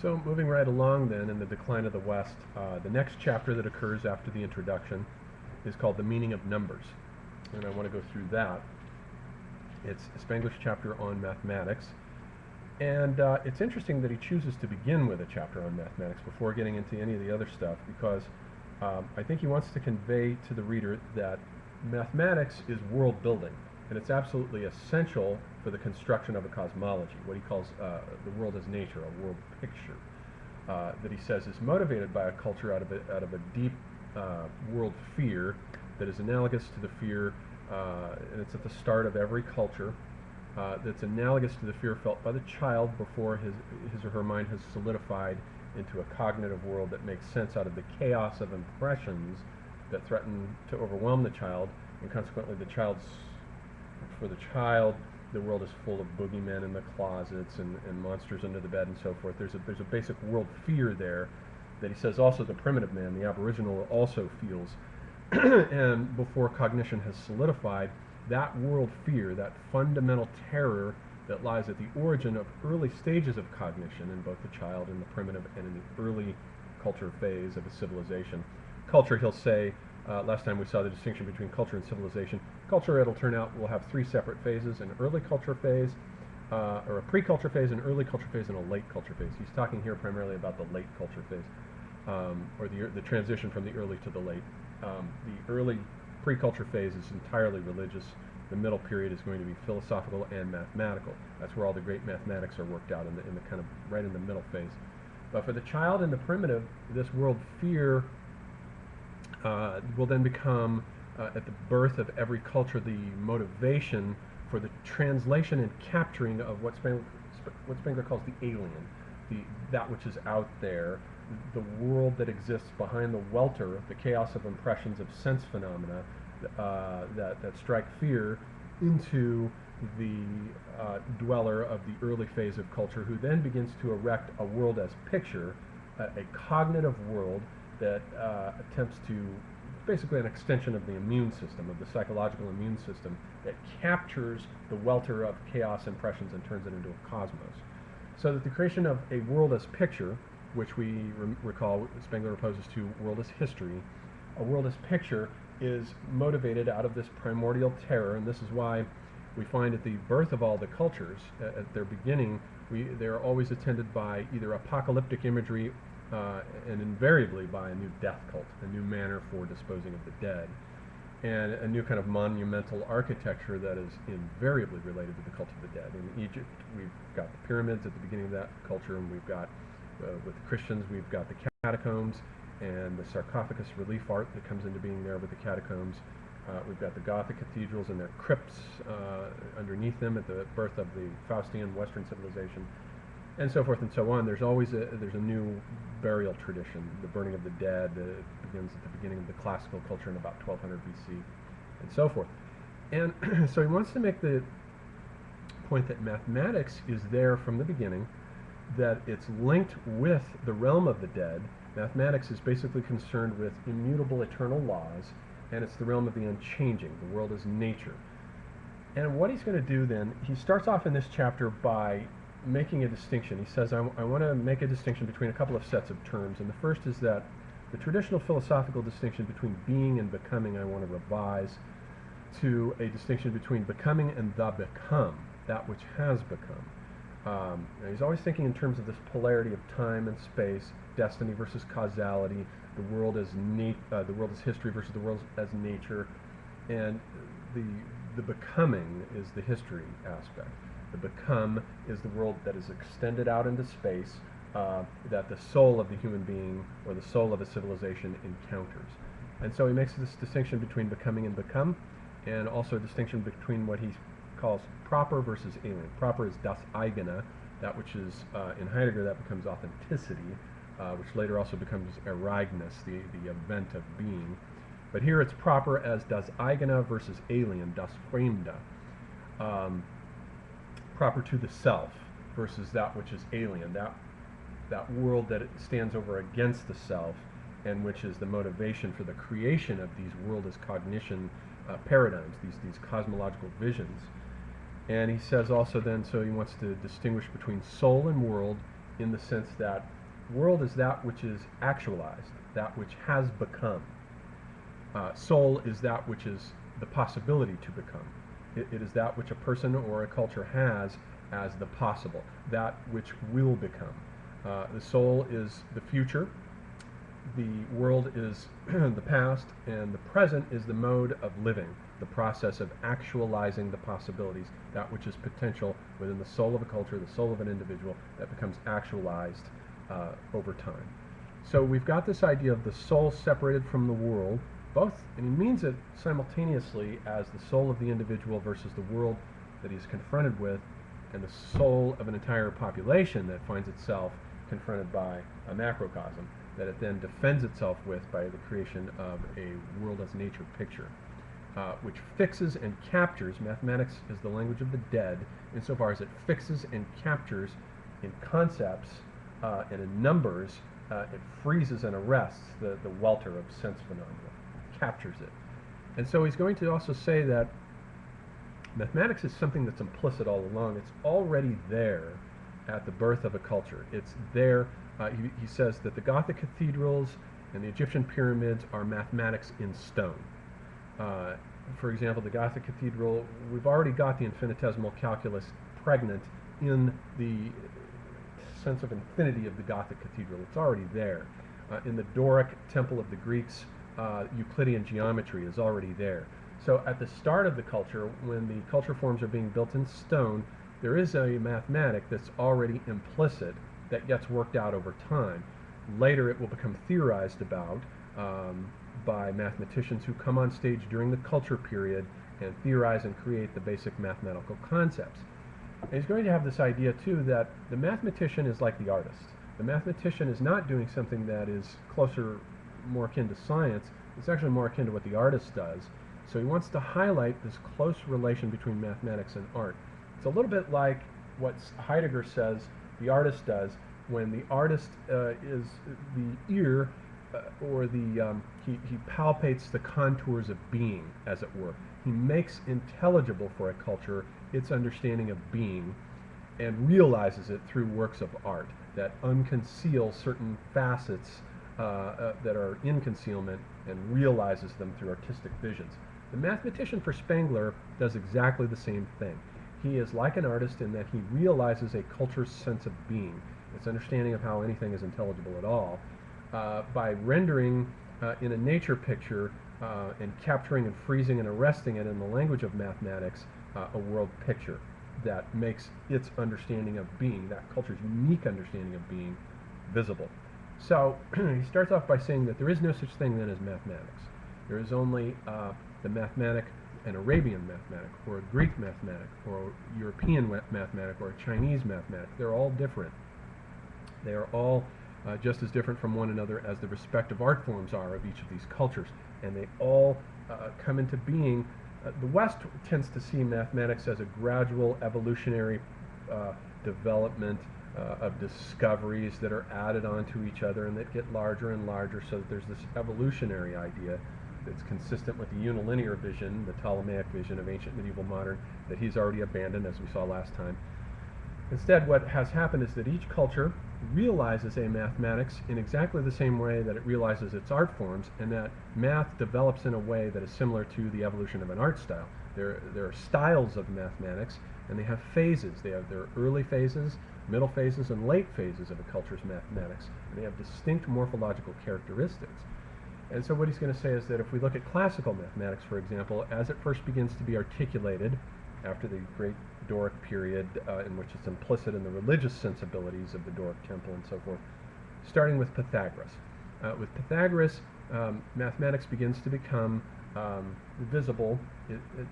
So moving right along then in the decline of the West, the next chapter that occurs after the introduction is called The Meaning of Numbers. And I want to go through that. It's Spengler's chapter on mathematics. And it's interesting that he chooses to begin with a chapter on mathematics before getting into any of the other stuff, because I think he wants to convey to the reader that mathematics is world building, and it's absolutely essential for the construction of a cosmology, what he calls the world as nature, a world picture, that he says is motivated by a culture out of a deep world fear that is analogous to the fear, and it's at the start of every culture, that's analogous to the fear felt by the child before his or her mind has solidified into a cognitive world that makes sense out of the chaos of impressions that threaten to overwhelm the child, and consequently for the child, the world is full of boogeymen in the closets and monsters under the bed and so forth. There's a basic world fear there that he says also the primitive man, the aboriginal, also feels. And before cognition has solidified, that world fear, that fundamental terror that lies at the origin of early stages of cognition in both the child and the primitive and in the early culture phase of a civilization. Culture, he'll say, last time we saw the distinction between culture and civilization. Culture, it'll turn out, will have three separate phases: an early culture phase, or a pre-culture phase, an early culture phase, and a late culture phase. He's talking here primarily about the late culture phase, or the transition from the early to the late. The early pre-culture phase is entirely religious. The middle period is going to be philosophical and mathematical. That's where all the great mathematics are worked out, in the kind of right in the middle phase. But for the child and the primitive, this world fear will then become, at the birth of every culture, the motivation for the translation and capturing of what Spengler calls the alien, that which is out there, the world that exists behind the welter, the chaos of impressions of sense phenomena that strike fear into the dweller of the early phase of culture, who then begins to erect a world as picture, a cognitive world that attempts to, basically an extension of the immune system, of the psychological immune system, that captures the welter of chaos impressions and turns it into a cosmos. So that the creation of a world as picture, which we recall Spengler opposes to world as history, a world as picture is motivated out of this primordial terror, and this is why we find at the birth of all the cultures, at their beginning, they're always attended by either apocalyptic imagery and invariably by a new death cult, a new manner for disposing of the dead, and a new kind of monumental architecture that is invariably related to the cult of the dead. In Egypt, we've got the pyramids at the beginning of that culture, and we've got, with the Christians, we've got the catacombs and the sarcophagus relief art that comes into being there with the catacombs. We've got the Gothic cathedrals and their crypts underneath them at the birth of the Faustian Western civilization, and so forth and so on. There's always there's a new burial tradition. The burning of the dead begins at the beginning of the classical culture in about 1200 BC, and so forth. And so he wants to make the point that mathematics is there from the beginning, that it's linked with the realm of the dead. Mathematics is basically concerned with immutable eternal laws, and it's the realm of the unchanging. The world is nature. And what he's going to do then, he starts off in this chapter by making a distinction. He says, I want to make a distinction between a couple of sets of terms, and the first is that the traditional philosophical distinction between being and becoming I want to revise to a distinction between becoming and the become, that which has become. He's always thinking in terms of this polarity of time and space, destiny versus causality, the world as history versus the world as nature, and the becoming is the history aspect. The become is the world that is extended out into space, that the soul of the human being or the soul of a civilization encounters. And so he makes this distinction between becoming and become, and also a distinction between what he calls proper versus alien. Proper is das eigene, that which is, in Heidegger, that becomes authenticity, which later also becomes Ereignis, the event of being. But here it's proper as das eigene versus alien, das Fremde. Proper to the self versus that which is alien, that world that it stands over against the self, and which is the motivation for the creation of these world as cognition paradigms, these cosmological visions. And he says also then, so he wants to distinguish between soul and world, in the sense that world is that which is actualized, that which has become. Soul is that which is the possibility to become. It is that which a person or a culture has as the possible, that which will become. The soul is the future, the world is the past, and the present is the mode of living, the process of actualizing the possibilities, that which is potential within the soul of a culture, the soul of an individual, that becomes actualized over time. So we've got this idea of the soul separated from the world, both, and he means it simultaneously as the soul of the individual versus the world that he's confronted with, and the soul of an entire population that finds itself confronted by a macrocosm that it then defends itself with by the creation of a world as nature picture, which fixes and captures. Mathematics is the language of the dead insofar as it fixes and captures in concepts and in numbers. It freezes and arrests the welter of sense phenomena, captures it. And so he's going to also say that mathematics is something that's implicit all along. It's already there at the birth of a culture. It's there. He says that the Gothic cathedrals and the Egyptian pyramids are mathematics in stone. For example, the Gothic cathedral, we've already got the infinitesimal calculus pregnant in the sense of infinity of the Gothic cathedral. It's already there. In the Doric temple of the Greeks, Euclidean geometry is already there. So at the start of the culture, when the culture forms are being built in stone, there is a mathematic that's already implicit that gets worked out over time. Later it will become theorized about by mathematicians who come on stage during the culture period and theorize and create the basic mathematical concepts. And he's going to have this idea too that the mathematician is like the artist. The mathematician is not doing something that is closer, more akin to science. It's actually more akin to what the artist does. So he wants to highlight this close relation between mathematics and art. It's a little bit like what Heidegger says the artist does when the artist is the ear or the he palpates the contours of being, as it were. He makes intelligible for a culture its understanding of being and realizes it through works of art that unconceal certain facets that are in concealment and realizes them through artistic visions. The mathematician for Spengler does exactly the same thing. He is like an artist in that he realizes a culture's sense of being, its understanding of how anything is intelligible at all, by rendering in a nature picture and capturing and freezing and arresting it in the language of mathematics a world picture that makes its understanding of being, that culture's unique understanding of being, visible. So he starts off by saying that there is no such thing then as mathematics. There is only the mathematic, an Arabian mathematic, or a Greek mathematic, or a European mathematic, or a Chinese mathematic. They're all different. They are all just as different from one another as the respective art forms are of each of these cultures, and they all come into being. The West tends to see mathematics as a gradual evolutionary development of discoveries that are added onto each other and that get larger and larger, so that there's this evolutionary idea that's consistent with the unilinear vision, the Ptolemaic vision of ancient medieval modern, that he's already abandoned, as we saw last time. Instead, what has happened is that each culture realizes a mathematics in exactly the same way that it realizes its art forms, and that math develops in a way that is similar to the evolution of an art style. There are styles of mathematics, and they have phases. They have their early phases, middle phases, and late phases of a culture's mathematics. And they have distinct morphological characteristics. And so what he's going to say is that if we look at classical mathematics, for example, as it first begins to be articulated after the great Doric period, in which it's implicit in the religious sensibilities of the Doric temple and so forth, starting with Pythagoras. With Pythagoras, mathematics begins to become visible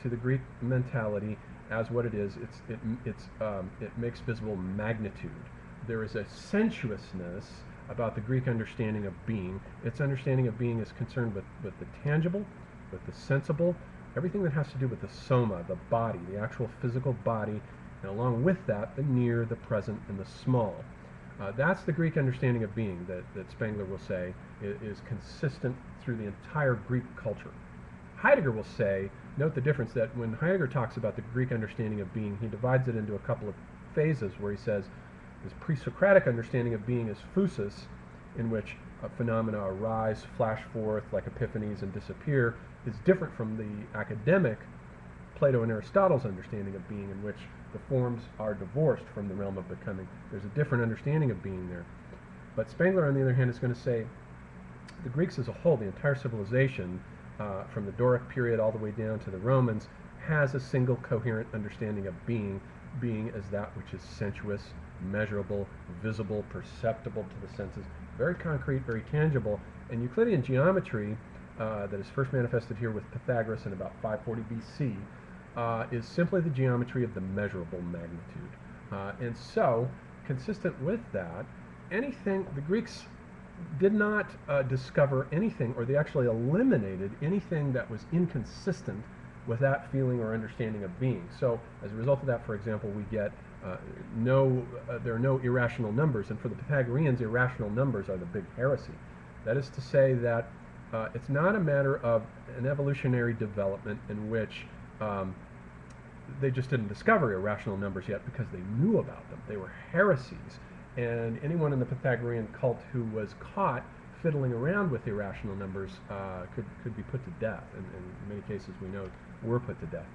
to the Greek mentality as what it is. It makes visible magnitude. There is a sensuousness about the Greek understanding of being. Its understanding of being is concerned with the tangible, with the sensible, everything that has to do with the soma, the body, the actual physical body, and along with that, the near, the present, and the small. That's the Greek understanding of being that Spengler will say is consistent through the entire Greek culture. Heidegger will say, note the difference, that when Heidegger talks about the Greek understanding of being, he divides it into a couple of phases where he says This pre-Socratic understanding of being as phusis, in which phenomena arise, flash forth like epiphanies and disappear, is different from the academic Plato and Aristotle's understanding of being, in which the forms are divorced from the realm of becoming. There's a different understanding of being there. But Spengler, on the other hand, is going to say the Greeks as a whole, the entire civilization, from the Doric period all the way down to the Romans, has a single coherent understanding of being as that which is sensuous, measurable, visible, perceptible to the senses, very concrete, very tangible. And Euclidean geometry, that is first manifested here with Pythagoras in about 540 BC, is simply the geometry of the measurable magnitude. And so, consistent with that, anything, the Greeks did not discover anything, or they actually eliminated anything that was inconsistent with that feeling or understanding of being. So, as a result of that, for example, we get there are no irrational numbers, and for the Pythagoreans, irrational numbers are the big heresy. That is to say that it's not a matter of an evolutionary development in which they just didn't discover irrational numbers yet because they knew about them. They were heresies, and anyone in the Pythagorean cult who was caught fiddling around with irrational numbers could be put to death, and in many cases we know were put to death.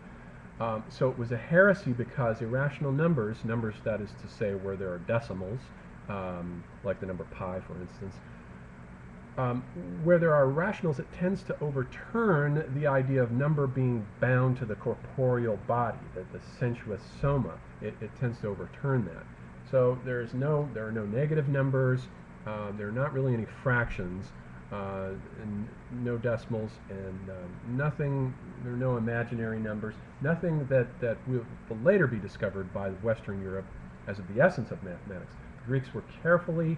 So it was a heresy because irrational numbers, that is to say where there are decimals, like the number pi for instance, where there are rationals, it tends to overturn the idea of number being bound to the corporeal body, the sensuous soma. It tends to overturn that. So there are no negative numbers, there are not really any fractions, and no decimals, and nothing, there are no imaginary numbers, nothing that will later be discovered by Western Europe as of the essence of mathematics. The Greeks were carefully,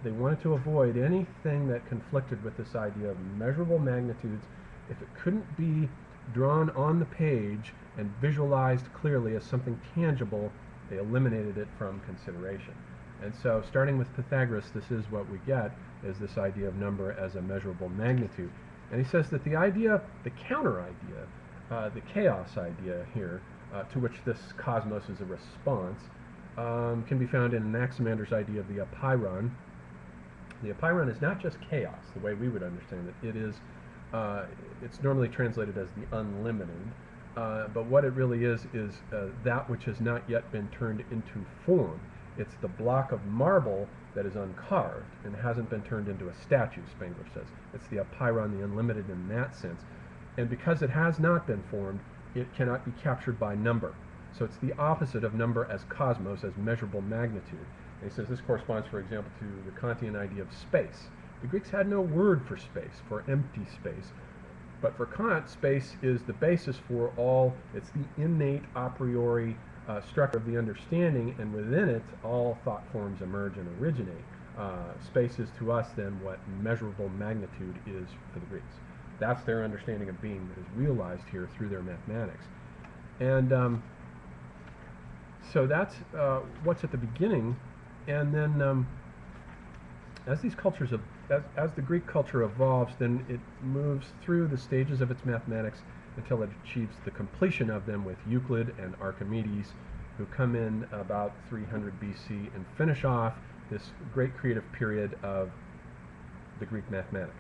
they wanted to avoid anything that conflicted with this idea of measurable magnitudes. If it couldn't be drawn on the page and visualized clearly as something tangible, they eliminated it from consideration. And so, starting with Pythagoras, this is what we get, is this idea of number as a measurable magnitude. And he says that the idea, the counter idea, the chaos idea here, to which this cosmos is a response, can be found in Anaximander's idea of the apeiron. The apeiron is not just chaos, the way we would understand it. It is, it's normally translated as the unlimited, but what it really is that which has not yet been turned into form. It's the block of marble that is uncarved and hasn't been turned into a statue, Spengler says. It's the apeiron, the unlimited in that sense. And because it has not been formed, it cannot be captured by number. So it's the opposite of number as cosmos, as measurable magnitude. And he says this corresponds, for example, to the Kantian idea of space. The Greeks had no word for space, for empty space. But for Kant, space is the basis for all, it's the innate a priori structure of the understanding, and within it, all thought forms emerge and originate. Space is to us, then, what measurable magnitude is for the Greeks. That's their understanding of being that is realized here through their mathematics. And so that's what's at the beginning. And then as these cultures, as the Greek culture evolves, then it moves through the stages of its mathematics until it achieves the completion of them with Euclid and Archimedes, who come in about 300 BC and finish off this great creative period of the Greek mathematics.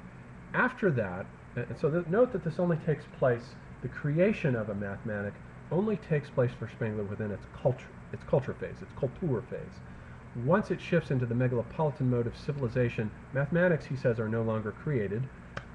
After that, and so note that this only takes place, the creation of a mathematic only takes place for Spengler within its culture phase, its Kultur phase. Once it shifts into the megalopolitan mode of civilization, mathematics, he says, are no longer created,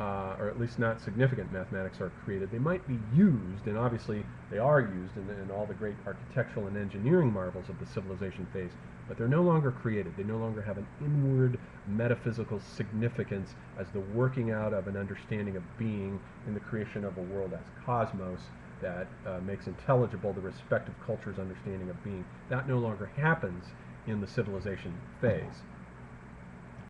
or at least not significant mathematics are created. They might be used, and obviously they are used in all the great architectural and engineering marvels of the civilization phase, but they're no longer created. They no longer have an inward metaphysical significance as the working out of an understanding of being in the creation of a world as cosmos that makes intelligible the respective culture's understanding of being. That no longer happens in the civilization phase.